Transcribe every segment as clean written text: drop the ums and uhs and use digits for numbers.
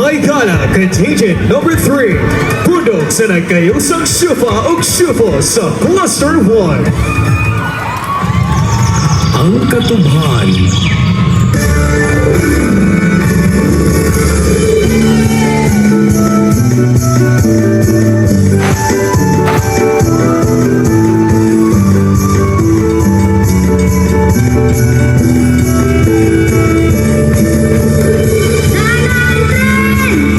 May Gala Contingent number 3. Bundok sa nagkayusang syufa o syufo sa Cluster 1. Ang katubhan.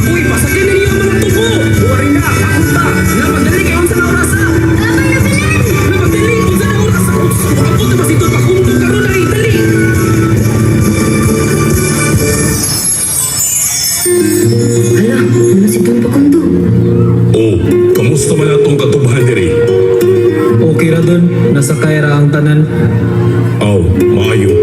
Uy, pasakyan na niyo ang mga tubo! Buwari na, kakunta! Napagdali kayo sa naurasa! Napagdali ko sa naurasa! Ako na ba sito pakunto karon na itali? Hala, ano si Don Pakundo? Oh, kamusta man atong katubhan diri? Okay ra dun, nasa kaira ang tanan. Aw, maayo.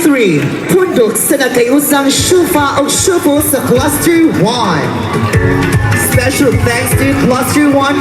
3, pundok sa nagkayusang syufa o syufo sa Cluster 1. Special thanks to Cluster 1